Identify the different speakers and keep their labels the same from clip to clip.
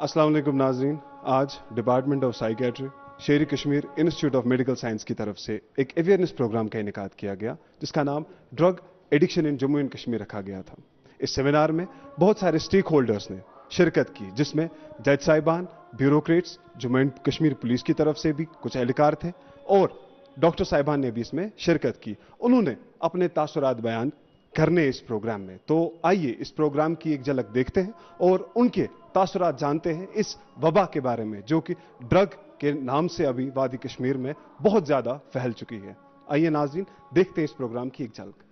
Speaker 1: अस्सलाम वालेकुम नाज़रीन। आज department of psychiatry Sher Kashmir institute of medical science की तरफ से एक अवेयरनेस प्रोग्राम का इनेकाद किया गया जिसका नाम drug addiction in Jammu and Kashmir रखा गया था। इस सेमिनार में बहुत सारे स्टेक होल्डर्स ने शिरकत की, जिसमें जज साहिबान, bureaucrats, Jammu and Kashmir police की तरफ से भी कुछ एहलकार थे और डॉक्टर साहिबान ने भी इसमें शिरकत की। उन्होंने अपने तासुरात बयान करने इस प्रोग्राम में। तो आइए इस प्रोग्राम की एक झलक देखते हैं और उनके तासुरात जानते हैं इस वबा के बारे में जो कि ड्रग के नाम से अभी वादी कश्मीर में बहुत ज्यादा फैल चुकी है। आइए नाज़रीन देखते हैं इस प्रोग्राम की एक झलक।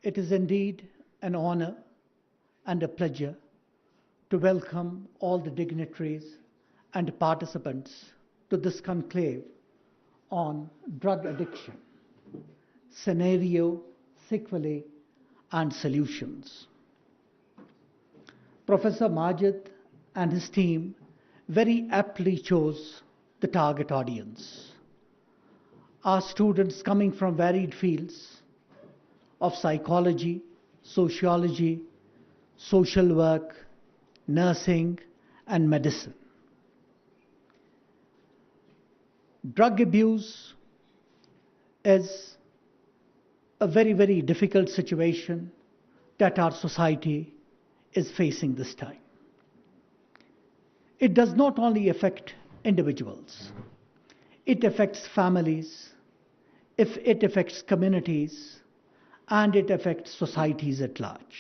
Speaker 2: It is indeed an honor and a pleasure to welcome all the dignitaries and participants to this conclave on drug addiction, scenario, sequelae, and solutions. Professor Majid and his team very aptly chose the target audience. Our students coming from varied fields of psychology, sociology, social work, nursing, and medicine. Drug abuse is a very, very difficult situation that our society is facing this time. It does not only affect individuals, it affects families, it affects communities, and it affects societies at large.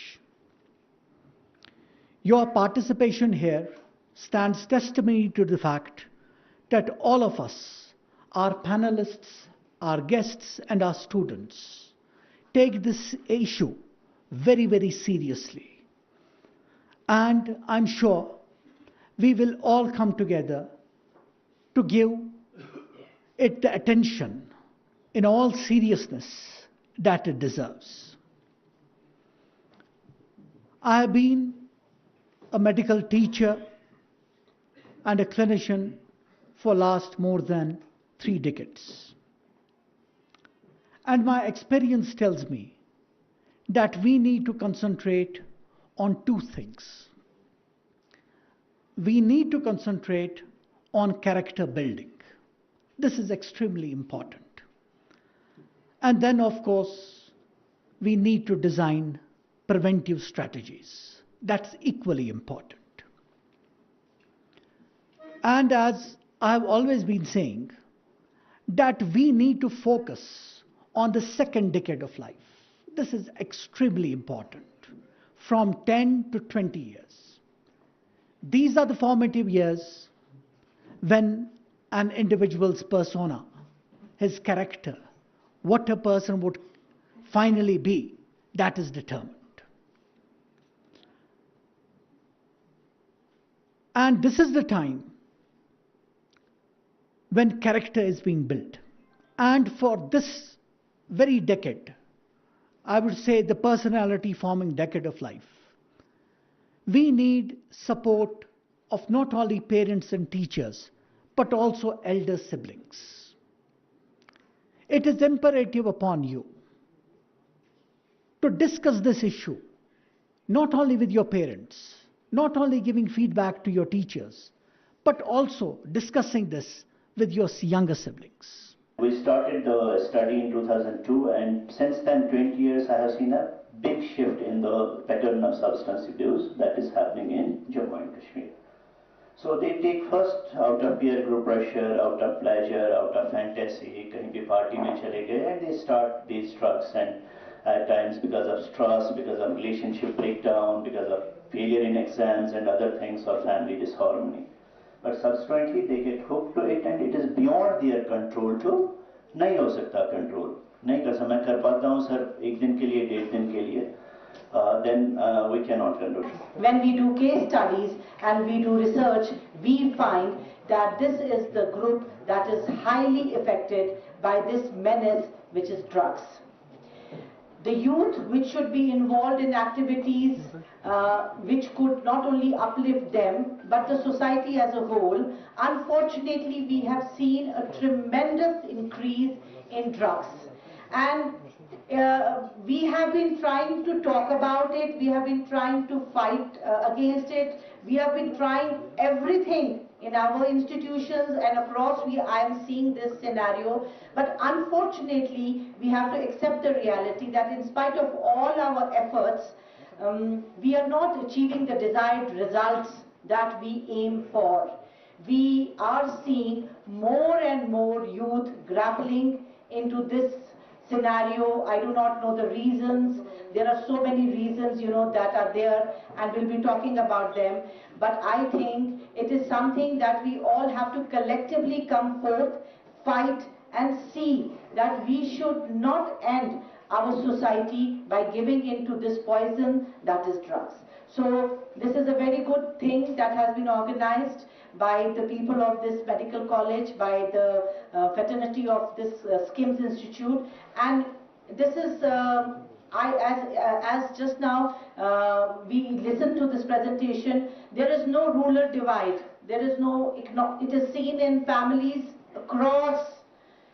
Speaker 2: Your participation here stands testimony to the fact that all of us, our panelists, our guests, and our students, take this issue very, very seriously. And I'm sure we will all come together to give it the attention in all seriousness that it deserves. I have been a medical teacher and a clinician for last more than 3 decades. And my experience tells me that we need to concentrate on 2 things. We need to concentrate on character building. This is extremely important. And then, of course, we need to design preventive strategies. That's equally important. And as I've always been saying, that we need to focus on the second decade of life. This is extremely important, from 10 to 20 years. These are the formative years when an individual's persona, his character, what a person would finally be, that is determined. And this is the time when character is being built. And for this very decade, I would say the personality forming decade of life, we need support of not only parents and teachers, but also elder siblings. It is imperative upon you to discuss this issue, not only with your parents, not only giving feedback to your teachers, but also discussing this with your younger siblings.
Speaker 3: We started the study in 2002, and since then 20 years I have seen a big shift in the pattern of substance abuse that is happening in Jammu and Kashmir. So they take first out of peer group pressure, out of pleasure, out of fantasy, kahin bhi party mein chale gaye, and they start these drugs, and at times because of stress, because of relationship breakdown, because of failure in exams and other things, or family disharmony. But subsequently they get hooked to it, and it is beyond their control to nahi ho sakta control. Nahi kar sakta, main kar pata hu sir, ek din ke liye, 1.5 din ke liye. Then we cannot control.
Speaker 4: When we do case studies and we do research, we find that this is the group that is highly affected by this menace, which is drugs. the youth which should be involved in activities which could not only uplift them but the society as a whole. Unfortunately, we have seen a tremendous increase in drugs, and we have been trying to talk about it, we have been trying to fight against it, we have been trying everything in our institutions and across. I am seeing this scenario, but unfortunately we have to accept the reality that in spite of all our efforts, we are not achieving the desired results that we aim for. We are seeing more and more youth grappling into this scenario. I do not know the reasons. There are so many reasons, that are there, and we'll be talking about them. But I think it is something that we all have to collectively come forth, fight, and see that we should not end our society by giving into this poison that is drugs. So this is a very good thing that has been organized by the people of this medical college, by the fraternity of this SKIMS Institute, and this is, as just now we listened to this presentation, there is no rural divide, there is no, it is seen in families across,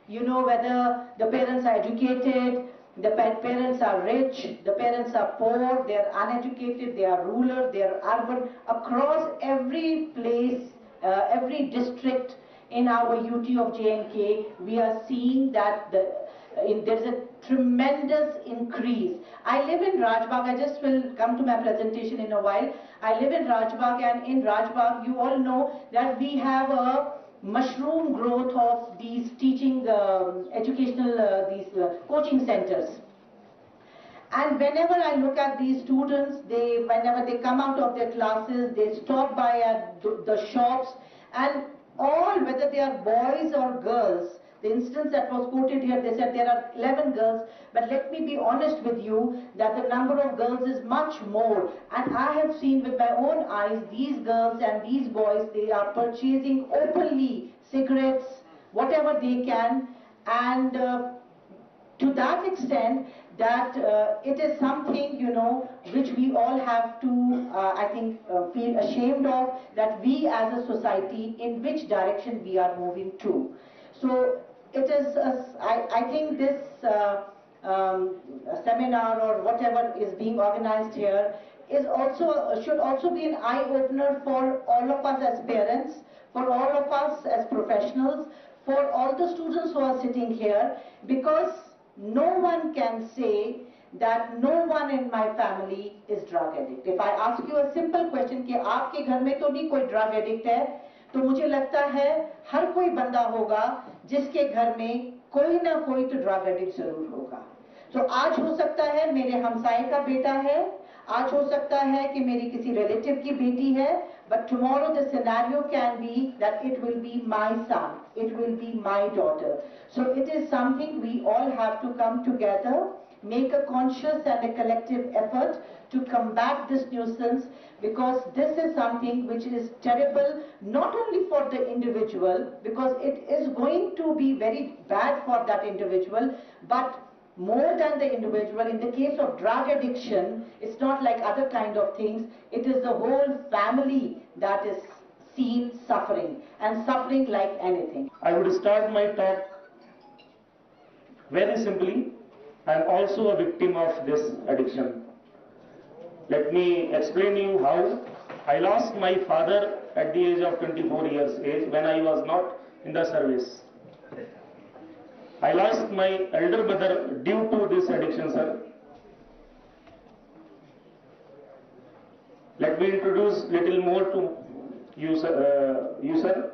Speaker 4: whether the parents are educated, the parents are rich, the parents are poor, they are uneducated, they are rural, they are urban. Across every place, every district in our UT of J&K, we are seeing that there's a tremendous increase. I live in Rajbagh, I just will come to my presentation in a while. I live in Rajbagh, and in Rajbagh you all know that we have a mushroom growth of these teaching educational coaching centers, and whenever I look at these students, whenever they come out of their classes, they stop by at the shops, and all, whether they are boys or girls, the instance that was quoted here, they said there are 11 girls, but let me be honest with you that the number of girls is much more, and I have seen with my own eyes these girls and these boys, they are purchasing openly cigarettes, whatever they can, and to that extent that it is something, which we all have to, I think, feel ashamed of, that we as a society, in which direction we are moving to. So it is, I think this seminar or whatever is being organized here is also, should also be an eye-opener for all of us as parents, for all of us as professionals, for all the students who are sitting here, because no one can say that no one in my family is drug addict. If I ask you a simple question कि आपके घर में तो नहीं कोई drug addict है, तो मुझे लगता है हर कोई बंदा होगा जिसके घर में कोई ना कोई तो drug addict जरूर होगा. तो आज हो सकता है मेरे हमसाये का बेटा है, आज हो सकता है कि मेरी किसी रिलेटिव की बेटी है, but tomorrow the scenario can be that it will be my son, it will be my daughter. So it is something we all have to come together, make a conscious and a collective effort to combat this nuisance, because this is something which is terrible not only for the individual, because it is going to be very bad for that individual, but more than the individual. In the case of drug addiction, it's not like other kind of things, it is the whole family that is seen suffering, and suffering like anything.
Speaker 5: I would start my talk very simply. I am also a victim of this addiction. Let me explain you how. I lost my father at the age of 24 years age when I was not in the service. I lost my elder brother due to this addiction, sir. Let me introduce little more to you, sir.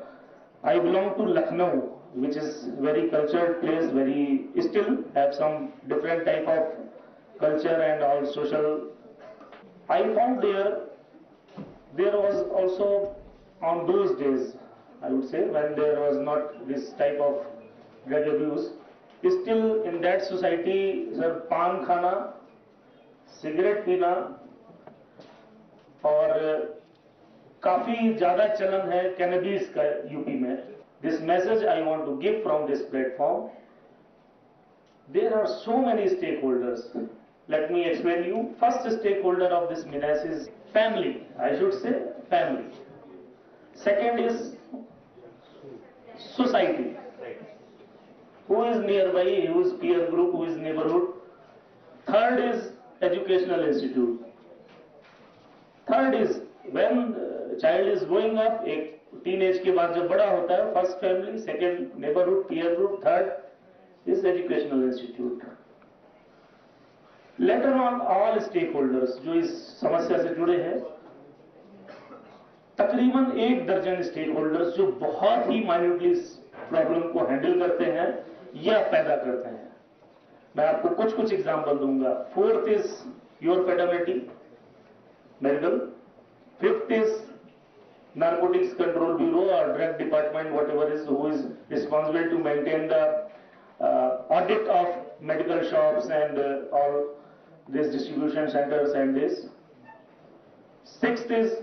Speaker 5: I belong to Lucknow, which is very cultured place, very still have some different type of culture and all social. I found there was also on those days, I would say, when there was not this type of drug abuse, still in that society, sir, पान खाना, cigarette पीना और काफी ज़्यादा चलन है cannabis का UP में. This message I want to give from this platform. There are so many stakeholders let me explain you. First stakeholder of this menace is family. I should say family. Second is society. Who is nearby, who is peer group, who is neighborhood. Third is educational institute. Third is when child is growing up, एक teenage के बाद जब बड़ा होता है, first family, second neighborhood, peer group, third is educational institute. Later on all stakeholders जो इस समस्या से जुड़े हैं, तकरीबन 1 दर्जन stakeholders जो बहुत ही minutely प्रॉब्लम को हैंडल करते हैं या पैदा करते हैं. मैं आपको कुछ एग्जाम्पल दूंगा. Fourth is your fraternity medical. Fifth is narcotics control bureau or drug department, whatever is, who is responsible to maintain the audit of medical shops and all these distribution centers and this. Sixth is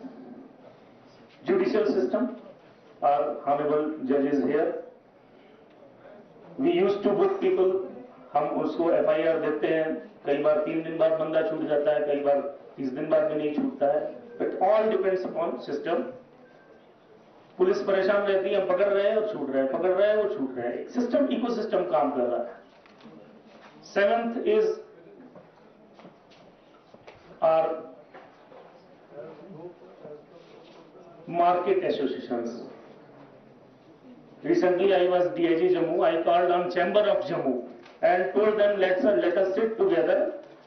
Speaker 5: judicial system. Our honorable judges here. We used to book people. हम उसको FIR देते हैं, कई बार 3 दिन बाद बंदा छूट जाता है, कई बार 30 दिन बाद भी नहीं छूटता है. But all depends upon system. Police परेशान रहती है, हम पकड़ रहे हैं और छूट रहे हैं, पकड़ रहे हैं और छूट रहे हैं. सिस्टम इकोसिस्टम काम कर रहा है. 7th is our market associations. Recently I was DIG Jammu. I called on Chamber of Jammu and told them let us sit together.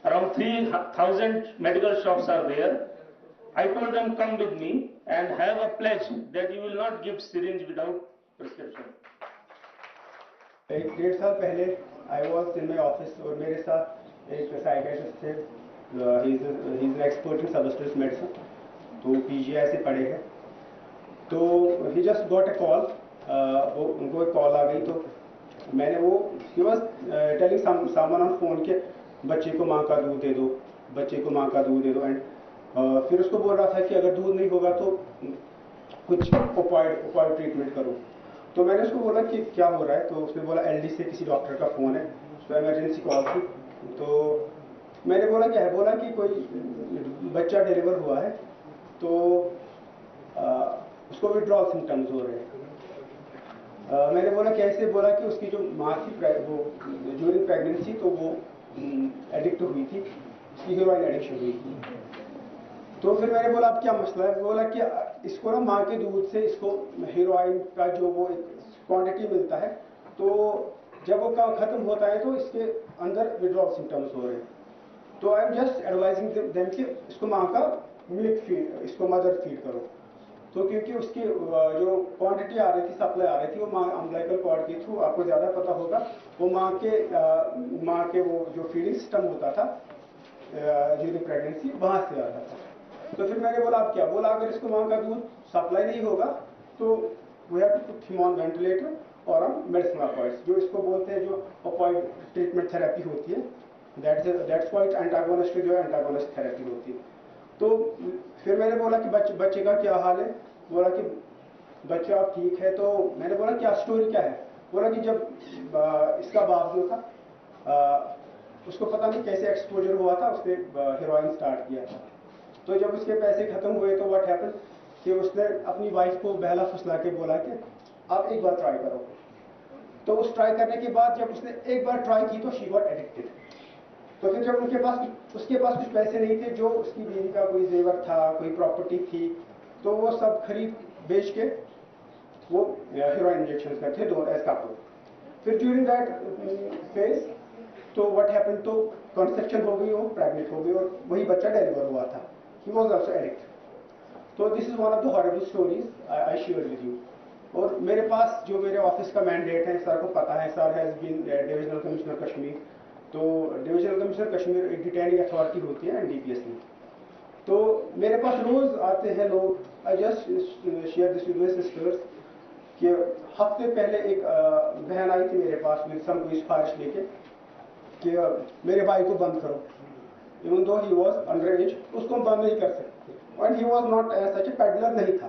Speaker 5: Around 3,000 medical shops are there. I told them come with me and have a pledge that you will not give syringe without prescription.
Speaker 6: 1.5 साल पहले I was in my office और मेरे साथ एक psychiatrist थे. He's an expert in substance medicine. तो PGI से पढ़े हैं. तो he just got a call. उनको एक कॉल आ गई. तो मैंने वो he was telling someone on phone के बच्चे को माँ का दूध दे दो, बच्चे को माँ का दूध दे दो. एंड फिर उसको बोल रहा था कि अगर दूध नहीं होगा तो कुछ ओपॉइड ट्रीटमेंट करो. तो मैंने उसको बोला कि क्या हो रहा है. तो उसने बोला LD से किसी डॉक्टर का फ़ोन है, उसको इमरजेंसी कॉल थी. तो मैंने बोला क्या है. बोला कि कोई बच्चा डिलीवर हुआ है, तो उसको विड्रॉल सिम्टम्स हो रहे हैं. मैंने बोला कैसे. बोला कि उसकी जो माँ थी वो ड्यूरिंग प्रेगनेंसी तो वो एडिक्ट हुई थी, उसकी हीरोइन एडिक्शन हुई थी. तो फिर मैंने बोला अब क्या मसला है. बोला कि इसको ना माँ के दूध से इसको हीरोइन का जो वो एक क्वांटिटी मिलता है, तो जब वो खत्म होता है तो इसके अंदर विड्रॉल सिम्टम्स हो रहे हैं. तो I am just advising them कि इसको माँ का मिल्क फीड, इसको मदर फीड करो. तो क्योंकि उसकी जो क्वांटिटी आ रही थी, सप्लाई आ रही थी, वो माँ अम्बिलिकल कॉर्ड के थ्रू, आपको ज़्यादा पता होगा, वो माँ के वो जो फीडिंग सिस्टम होता था ड्यूरिंग प्रेगनेंसी, वहाँ से आता था. तो फिर मैंने बोला अब क्या. बोला अगर इसको माँ का दूध सप्लाई नहीं होगा तो we have to put him on ventilator और हम मेडिसिन अपॉइड्स, जो इसको बोलते हैं जो अपॉइड ट्रीटमेंट थेरेपी होती है, दैट्स वाइट एंटागोनिस्ट जो एंटागोनिस्ट थेरेपी होती है. तो फिर मैंने बोला कि बच्चे का क्या हाल है. बोला कि बच्चा अब ठीक है. तो मैंने बोला क्या स्टोरी क्या है. बोला कि जब इसका बाप जो था उसको पता नहीं कैसे एक्सपोजर हुआ था, उसने हीरोइन स्टार्ट किया था. तो जब उसके पैसे खत्म हुए तो व्हाट हैपन कि उसने अपनी वाइफ को बहला फुसला के बोला कि आप एक बार ट्राई करो. तो उस ट्राई करने के बाद जब उसने एक बार ट्राई की तो शी गॉट एडिक्टेड. तो फिर जब उसके पास कुछ पैसे नहीं थे, जो उसकी बीवी का कोई जेवर था, कोई प्रॉपर्टी थी, तो वो सब खरीद बेच के वो हीरोइन इंजेक्शन करते दो एज कपल. फिर ड्यूरिंग दैट फेज तो व्हाट हैपन, तो कंसेप्शन हो गई, वो प्रेग्नेंट हो गई और वही बच्चा डिलीवर हुआ था. He was also addict. तो this is one of the horrible stories I share with you. और मेरे पास जो मेरे ऑफिस का मैंडेट है, सर को पता है, sir has been divisional commissioner Kashmir. तो डिविजनल कमिश्नर कश्मीर एक डिटेनिंग अथॉरिटी होती है NDPS में. तो मेरे पास रोज आते हैं लोग. I just share this with my sister's कि हफ्ते पहले एक बहन आई थी मेरे पास विद सम कोई सिफारिश लेके कि मेरे भाई को बंद करो. Even though he was under as, उसको हम बंद नहीं कर सकते. And he was not such A peddler नहीं था.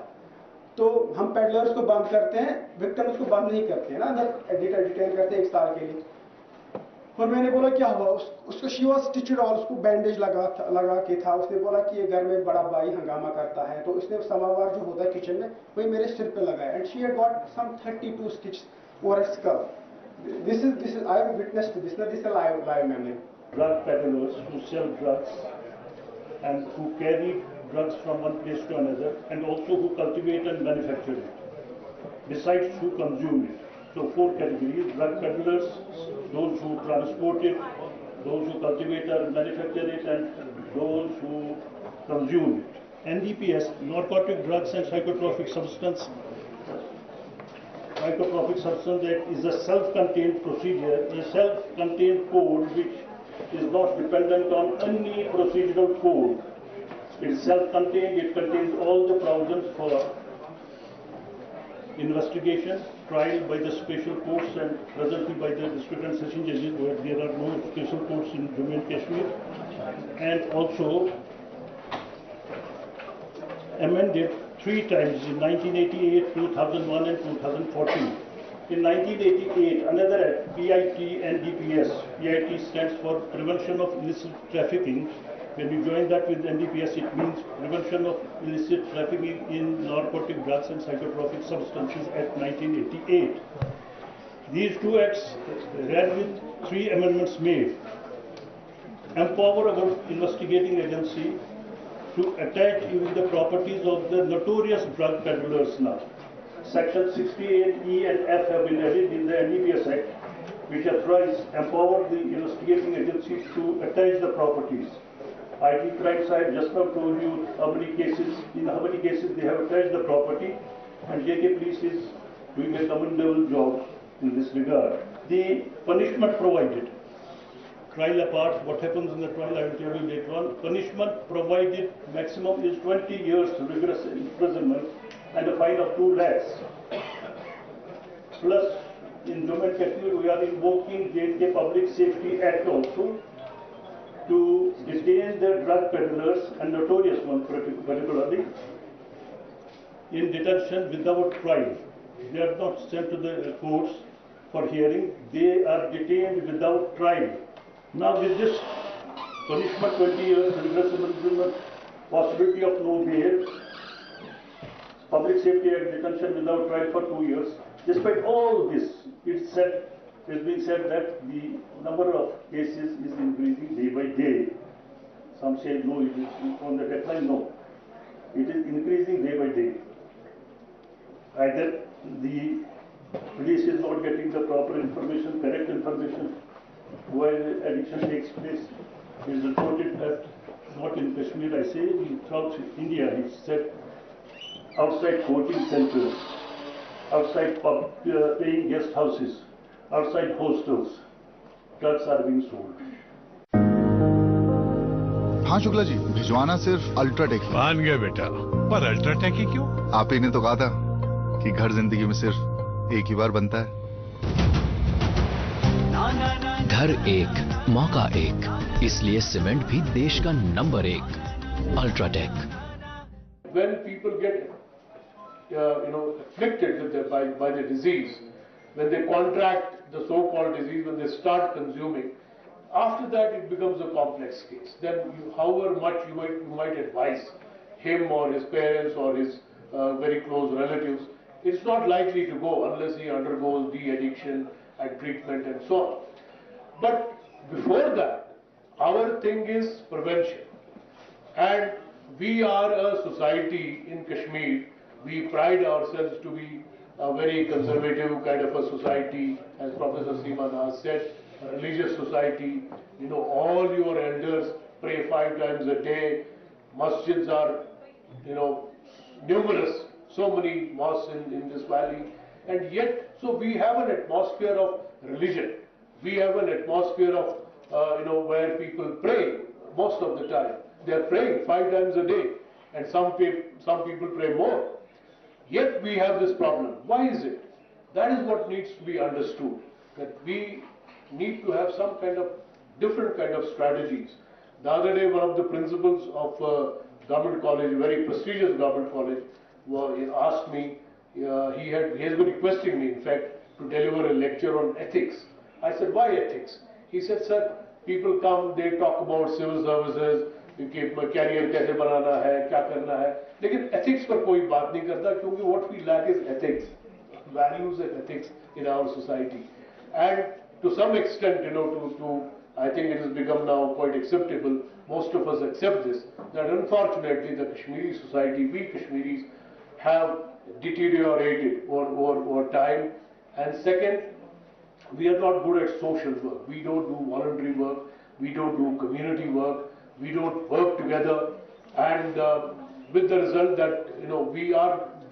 Speaker 6: तो हम पेडलर्स को बंद करते हैं, विक्टिम्स को बंद नहीं करते हैं ना, अंदर डिटेन करते हैं 1 साल के लिए. और मैंने बोला क्या हुआ, उसको शी वाज स्टिच्ड और उसको बैंडेज लगा के था। उसने बोला कि ये घर में बड़ा भाई हंगामा करता है, तो उसने समावार जो होता है किचन में वही मेरे सिर पे लगाया। And she had got some 32 stitches over her skull. This is I have witnessed this. Now this is a live memory.
Speaker 7: Drug peddlers who sell drugs and who carry drugs from one place to another, and also who cultivate and manufacture it, besides who consume it. So 4 categories: drug peddlers, those who transport it, those who cultivate and manufacture it, and those who consume it. NDPS, narcotic drugs and psychotropic substance. Psychotropic substance Act is a self-contained procedure, a self-contained code which is not dependent on any procedural code. It is self-contained, it contains all the provisions for investigation, trial by the special courts and presently by the district and session judges, where there are no special courts in Jammu and Kashmir, and also amended 3 times in 1988, 2001 and 2014. In 1988, another act, PIT and DPS. PIT stands for Prevention of Illicit Trafficking. When you join that with NDPS, it means Prevention of Illicit Trafficking in Narcotic Drugs and Psychotropic Substances Act 1988. These 2 acts ran with 3 amendments made. Empower our investigating agency to attach even the properties of the notorious drug peddlers now. Section 68E and F have been added in the NDPS Act, which authorize empower the investigating agencies to attach the properties. IT crimes, I have just now told you in how many cases they have attached the property, and JK Police is doing a commendable job in this regard. The punishment provided. Trial apart, what happens in the trial I will tell you later on. Punishment provided maximum is 20 years rigorous imprisonment and a fine of 2 lakhs. Plus, in Jammu and Kashmir, we are invoking JK Public Safety Act also to detain the drug peddlers and notorious ones particularly in detention without trial. They are not sent to the courts for hearing. They are detained without trial. Now with this punishment 20 years, rigorous imprisonment, possibility of no bail, Public Safety Act detention without trial for 2 years. Despite all this, it has been said that the number of cases is increasing day by day. Some say no, it is on the decline. No, it is increasing day by day. Either the police is not getting the proper information, correct information, while addiction takes place. It is reported that not in Kashmir, I say, throughout India, he said, outside coaching centers, outside paying guest houses, outside hostels, drugs are being sold.
Speaker 8: हाँ शुक्ला जी, भिजवाना सिर्फ UltraTech ही।
Speaker 9: मान गए बेटा, पर UltraTech ही क्यों?
Speaker 8: आप ही ने तो कहा था कि घर जिंदगी में सिर्फ एक ही बार बनता है।
Speaker 10: घर एक, मौका एक, इसलिए सीमेंट भी देश का number 1, UltraTech.
Speaker 11: When people get, afflicted with by the disease, when they contract the so-called disease, when they start consuming, after that it becomes a complex case. Then, however much you might advise him or his parents or his very close relatives, it's not likely to go unless he undergoes de-addiction and treatment and so on. But before that, our thing is prevention. And we are a society in Kashmir, we pride ourselves to be a very conservative kind of a society, as Professor Seeman has said, a religious society. All your elders pray 5 times a day, masjids are, numerous, so many mosques in this valley, and yet, so we have an atmosphere of religion. We have an atmosphere of, where people pray most of the time. They are praying 5 times a day, and some people pray more. Yet we have this problem. Why is it? That is what needs to be understood, that we need to have some kind of different kind of strategies. The other day, one of the principals of government college, a very prestigious government college, asked me, he has been requesting me, in fact, to deliver a lecture on ethics. I said, why ethics? He said, sir, people come, they talk about civil services, career कैसे बनाना है, क्या करना है, लेकिन ethics पर कोई बात नहीं करता, क्योंकि what we lack is ethics, values and ethics in our society. And to some extent, I think it has become now quite acceptable, most of us accept this, that unfortunately the Kashmiri society, we Kashmiris, have deteriorated over time. And second, we are not good at social work. We don't do voluntary work, we don't do community work, we don't work together, and with the result that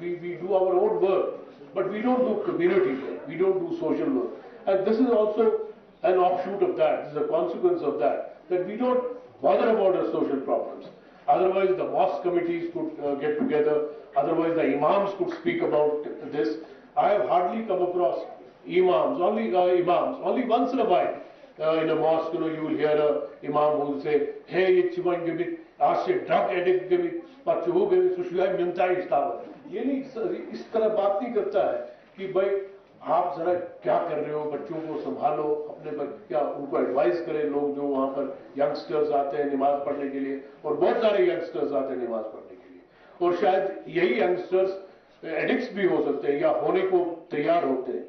Speaker 11: we do our own work, but we don't do community work, we don't do social work. And this is also an offshoot of that, this is a consequence of that we don't bother about our social problems. Otherwise the mosque committees could get together, otherwise the imams could speak about this. I have hardly come across imams, only once in a while. In a mosque, you will hear an imam who will say, hey, it's going to be, ask a drug addict, give me, but you will give me, minta istawat. ये नहीं इस तरह बात नहीं करता है कि भाई आप जरा क्या कर रहे हो, बच्चों को संभालो, अपने क्या उनको एडवाइस करें लोग जो वहाँ पर यंगस्टर्स आते हैं नमाज पढ़ने के लिए, और बहुत सारे यंगस्टर्स आते हैं नमाज पढ़ने के लिए, और शायद यही यंगस्टर्स एडिक्ट्स भी हो सकते हैं या होने को तैयार होते हैं.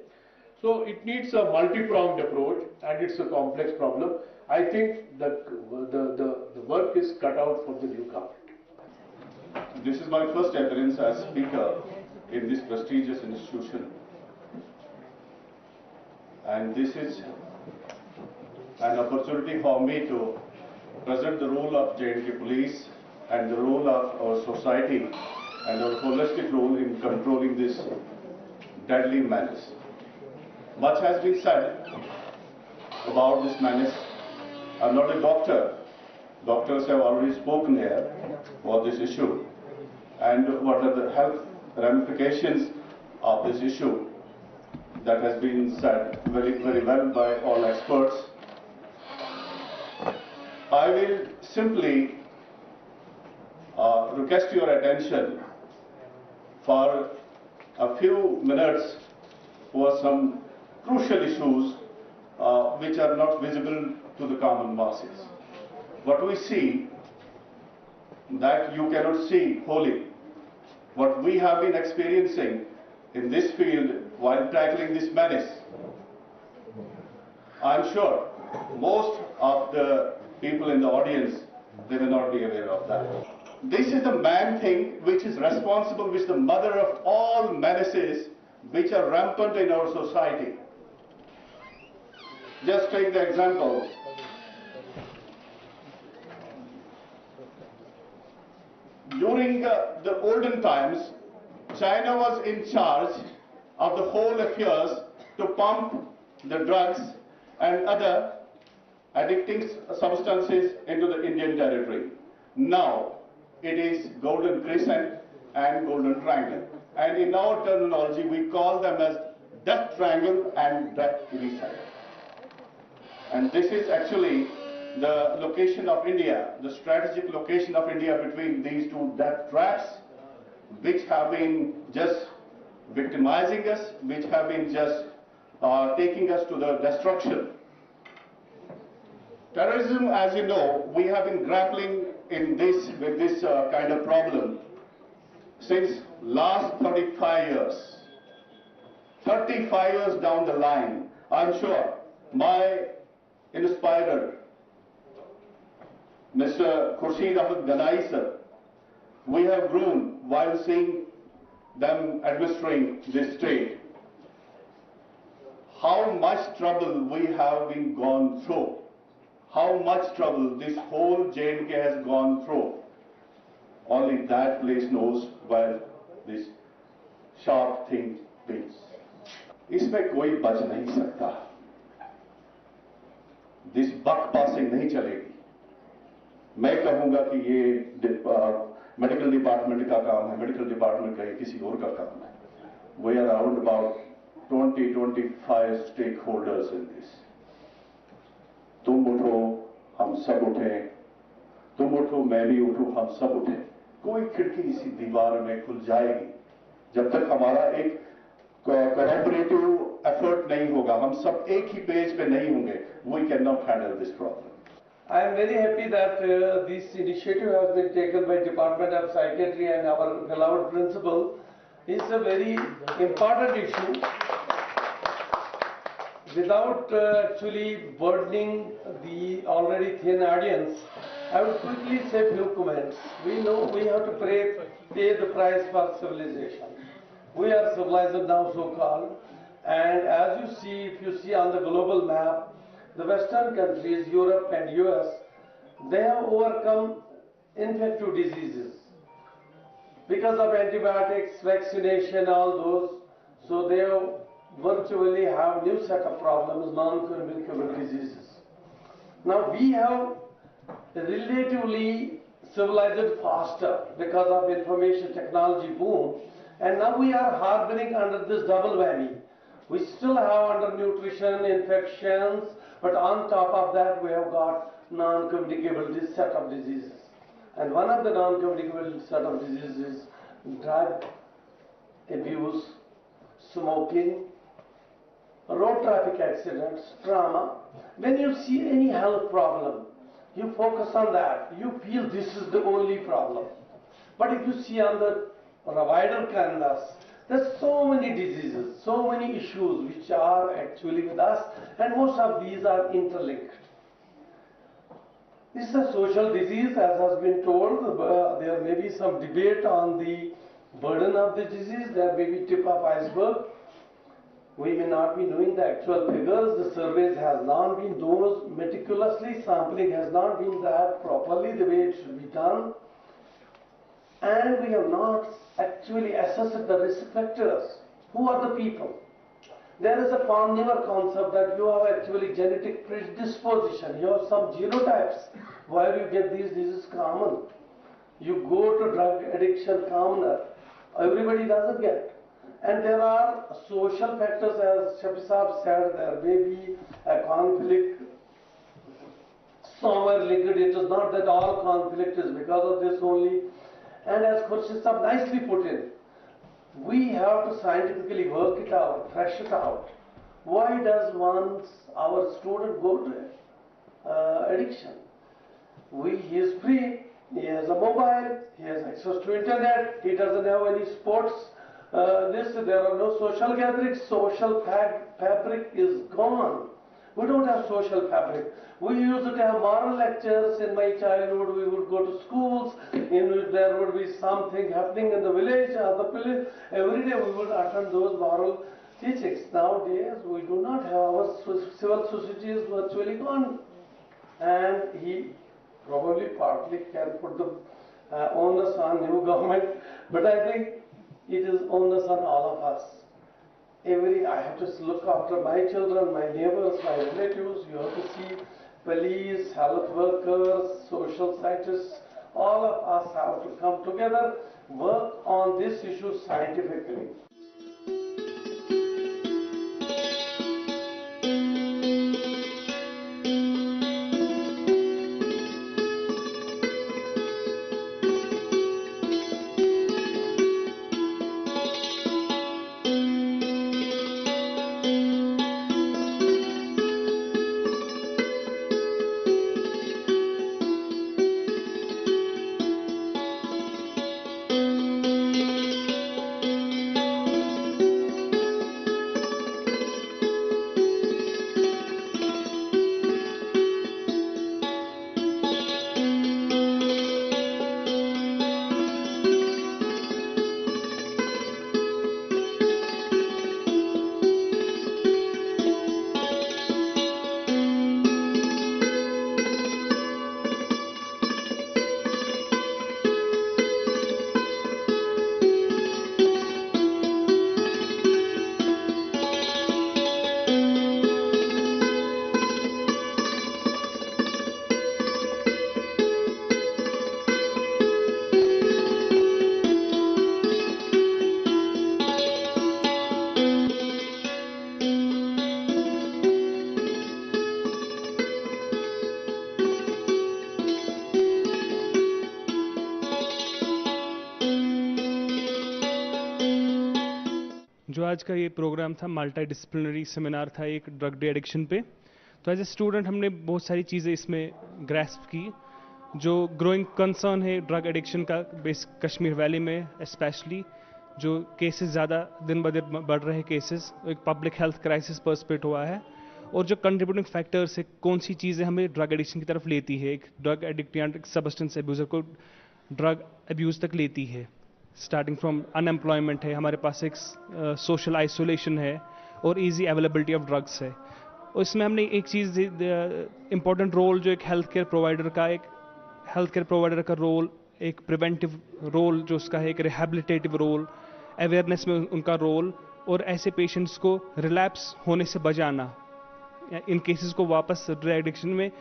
Speaker 11: So it needs a multi-pronged approach, and it's a complex problem. I think that the work is cut out for the new government.
Speaker 12: This is my first appearance as speaker in this prestigious institution, and this is an opportunity for me to present the role of J&K police and the role of our society and our holistic role in controlling this deadly menace. Much has been said about this menace. I'm not a doctor. Doctors have already spoken here for this issue. And what are the health ramifications of this issue? That has been said very, very well by all experts. I will simply request your attention for a few minutes for some crucial issues which are not visible to the common masses. What we see that you cannot see wholly. What we have been experiencing in this field while tackling this menace, I'm sure most of the people in the audience, they will not be aware of that. This is the main thing which is responsible, which is the mother of all menaces which are rampant in our society. Just take the example. During the olden times, China was in charge of the whole affairs to pump the drugs and other addicting substances into the Indian territory. Now, it is Golden Crescent and Golden Triangle. And in our terminology, we call them as Death Triangle and Death Crescent. And this is actually the location of India, the strategic location of India between these two death traps, which have been just victimizing us, which have been just taking us to the destruction. Terrorism, as you know, we have been grappling with this kind of problem since last 35 years. 35 years down the line, I'm sure my inspirer, Mr. Kashir sir, we have grown while seeing them administering this state. How much trouble we have been gone through, how much trouble this whole J&K has gone through. Only that place knows where this sharp thing is. इसमें कोई बच नहीं सकता. This buck passing नहीं चलेगी. मैं कहूँगा कि ये मेडिकल डिपार्टमेंट का काम है, मेडिकल डिपार्टमेंट का किसी और का काम है. We are around about 20-25 stakeholders in this. तुम उठो, हम सब उठे. तुम उठो, मैं भी उठूं, हम सब उठे. कोई खिड़की इसी दीवार में खुल जाएगी जब तक हमारा एक कोऑपरेटिव एफर्ट नहीं होगा, हम सब एक ही पेज पे नहीं होंगे, we cannot handle this problem.
Speaker 13: I am very happy that this initiative has been taken by Department of Psychiatry and our beloved principal. It's a very important issue. Without actually burdening the already thin audience, I would quickly say a few comments. We know we have to pay the price for civilization. We are civilized now, so-called, and as you see, if you see on the global map, the Western countries, Europe and US, they have overcome infectious diseases because of antibiotics, vaccination, all those. So they virtually have new set of problems, non-communicable diseases. Now we have relatively civilized faster because of information technology boom, and now we are harboring under this double whammy. We still have undernutrition, infections, but on top of that we have got non-communicable set of diseases. And one of the non-communicable set of diseases is drug abuse, smoking, road traffic accidents, trauma. When you see any health problem, you focus on that. You feel this is the only problem. But if you see on the wider canvas, there's so many diseases, so many issues which are actually with us, and most of these are interlinked. This is a social disease, as has been told. There may be some debate on the burden of the disease. There may be tip of iceberg. We may not be knowing the actual figures. The surveys has not been those meticulously. Sampling has not been that properly the way it should be done. And we have not actually assessed the risk factors. Who are the people? There is a newer concept that you have actually genetic predisposition. You have some genotypes where you get these diseases common. You go to drug addiction commoner. Everybody doesn't get. And there are social factors, as Shafi Saab said, there may be a conflict somewhere linked. It is not that all conflict is because of this only. And as Kashir Saab nicely put in, we have to scientifically work it out, thresh it out. Why does our student go to addiction? He is free, he has a mobile, he has access to internet, he doesn't have any sports. There are no social gatherings, social fabric is gone. We don't have social fabric. We used to have moral lectures in my childhood. We would go to schools in which there would be something happening in the village or the village. Every day we would attend those moral teachings. Nowadays we do not have our civil society is virtually gone. And he probably partly can put the onus on new government, but I think it is onus on all of us. I have to look after my children, my neighbors, my relatives. You have to see police, health workers, social scientists. All of us have to come together, work on this issue scientifically.
Speaker 14: जो आज का ये programme था multi disciplinary seminar था एक drug de addiction पे, तो as a student हमने बहुत सारी चीज़ें इसमें ग्रैस्प की। जो ग्रोइंग कंसर्न है ड्रग एडिक्शन का बेस कश्मीर वैली में स्पेशली, जो केसेस ज़्यादा दिन ब दिन बढ़ रहे केसेस, एक पब्लिक हेल्थ क्राइसिस पर्सपेक्ट हुआ है, और जो कंट्रीब्यूटिंग फैक्टर्स है कौन सी चीज़ें हमें ड्रग एडिक्शन की तरफ लेती है, एक ड्रग एडिक्ट या सब्सटेंस एब्यूज़र को ड्रग एब्यूज़ तक लेती है। स्टार्टिंग फ्रॉम अनएम्प्लॉयमेंट है, हमारे पास एक सोशल आइसोलेशन है और इजी अवेलेबिलिटी ऑफ ड्रग्स है। और इसमें हमने एक चीज़ इम्पॉर्टेंट रोल जो एक हेल्थ केयर प्रोवाइडर का रोल, एक प्रिवेंटिव रोल जो उसका है, एक रिहैबिलिटेटिव रोल, अवेयरनेस में उनका रोल, और ऐसे पेशेंट्स को रिलैप्स होने से बचाना, इन केसेस को वापस ड्रग एडिक्शन में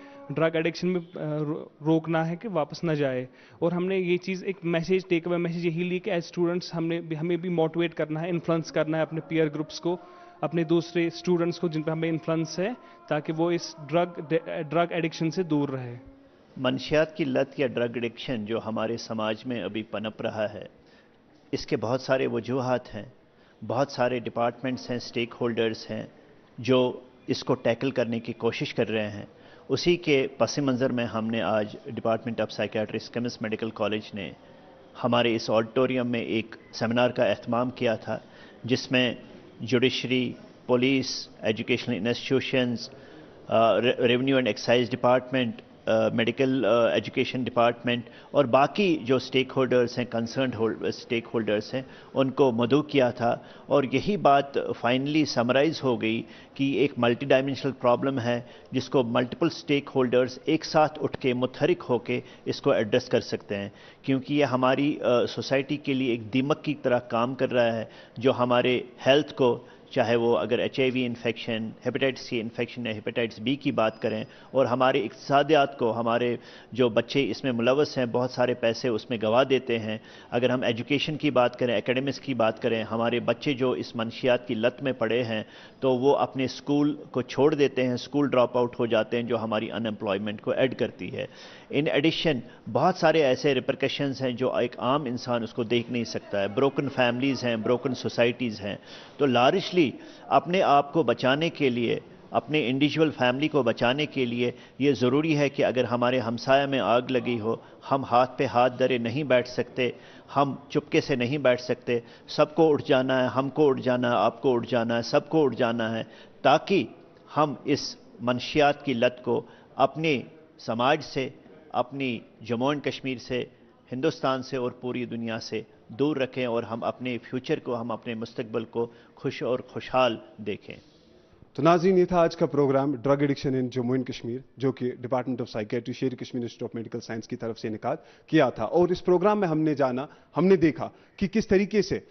Speaker 14: रोकना है कि वापस ना जाए। और हमने ये चीज़ एक मैसेज टेक अवे मैसेज यही ली कि एज स्टूडेंट्स हमें भी मोटिवेट करना है, इन्फ्लुएंस करना है अपने पीयर ग्रुप्स को, अपने दूसरे स्टूडेंट्स को जिन पर हमें इन्फ्लुएंस है, ताकि वो इस ड्रग एडिक्शन से दूर रहे।
Speaker 15: मंशियात की लत या ड्रग एडिक्शन जो हमारे समाज में अभी पनप रहा है, इसके बहुत सारे वजूहात हैं, बहुत सारे डिपार्टमेंट्स हैं, स्टेक होल्डर्स हैं जो इसको टैकल करने की कोशिश कर रहे हैं। उसी के पस मंज़र में हमने आज department of psychiatry schemes medical college ने हमारे इस ऑडिटोरियम में एक सेमिनार का एहतमाम किया था, जिसमें judiciary, police, educational institutions, revenue and excise department, medical education department और बाकी जो स्टेक होल्डर्स हैं, कंसर्न स्टेक होल्डर्स हैं, उनको मदऊ किया था। और यही बात फाइनली समराइज़ हो गई कि एक मल्टी डायमेंशनल प्रॉब्लम है जिसको मल्टीपल स्टेक होल्डर्स एक साथ उठ के मुतहरिक होके इसको एड्रेस कर सकते हैं, क्योंकि ये हमारी सोसाइटी के लिए एक दीमक की तरह काम कर रहा है, जो हमारे हेल्थ को, चाहे वो अगर HIV infection, hepatitis C infection या हेपेटाइटिस B की बात करें, और हमारे इक़्तिसादियात को, हमारे जो बच्चे इसमें मुलव्वस हैं बहुत सारे पैसे उसमें गंवा देते हैं। अगर हम एजुकेशन की बात करें, एकेडमिक्स की बात करें, हमारे बच्चे जो इस मंशियात की लत में पड़े हैं तो वो अपने स्कूल को छोड़ देते हैं, स्कूल ड्रॉप आउट हो जाते हैं, जो हमारी अनएम्प्लॉयमेंट को ऐड करती है। इन एडिशन बहुत सारे ऐसे रिपरकशंस हैं जो एक आम इंसान उसको देख नहीं सकता है। ब्रोकन फैमिलीज़ हैं, ब्रोकन सोसाइटीज़ हैं। तो लारिशली अपने आप को बचाने के लिए, अपने इंडिविजुअल फैमिली को बचाने के लिए ये ज़रूरी है कि अगर हमारे हमसाया में आग लगी हो, हम हाथ पे हाथ धरे नहीं बैठ सकते, हम चुपके से नहीं बैठ सकते। सबको उठ जाना है, हमको उठ जाना है, आपको उठ जाना है, सबको उठ जाना है, ताकि हम इस मंशियात की लत को अपने समाज से, अपनी जम्मू एंड कश्मीर से, हिंदुस्तान से और पूरी दुनिया से दूर रखें, और हम अपने फ्यूचर को, हम अपने मुस्तकबिल को खुश और खुशहाल देखें।
Speaker 1: तो नाज़रीन, ये था आज का program drug addiction in Jammu and Kashmir, जो कि department of psychiatry Sher Kashmir institute of medical science की तरफ से इनेकाद किया था। और इस प्रोग्राम में हमने देखा कि किस तरीके से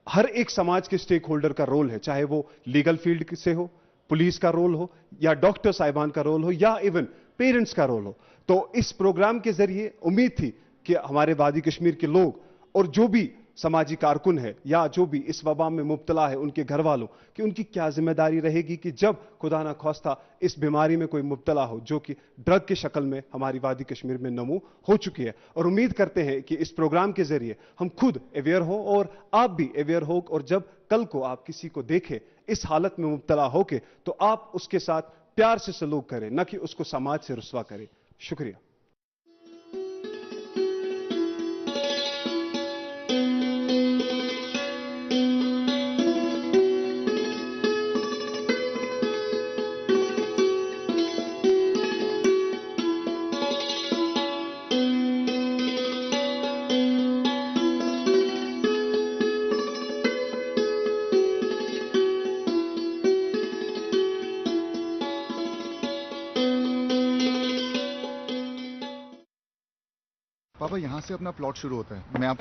Speaker 1: हर एक समाज के स्टेक होल्डर का रोल है, चाहे वो लीगल फील्ड से हो, पुलिस का रोल हो, या डॉक्टर साहिबान का रोल हो, या इवन पेरेंट्स का रोल हो। तो इस प्रोग्राम के जरिए उम्मीद थी कि हमारे वादी कश्मीर के लोग और जो भी समाजी कारकुन है या जो भी इस वबा में मुब्तला है, उनके घर वालों कि उनकी क्या जिम्मेदारी रहेगी कि जब खुदा ना खास्ता इस बीमारी में कोई मुब्तला हो, जो कि ड्रग की शक्ल में हमारी वादी कश्मीर में नमू हो चुकी है। और उम्मीद करते हैं कि इस प्रोग्राम के जरिए हम खुद अवेयर हो और आप भी अवेयर हो, और जब कल को आप किसी को देखें इस हालत में मुब्तला होके, तो आप उसके साथ प्यार से सलूक करें, न कि उसको समाज से रुस्वा करें। शुक्रिया।
Speaker 8: पापा, यहाँ से अपना प्लॉट शुरू होता है। मैं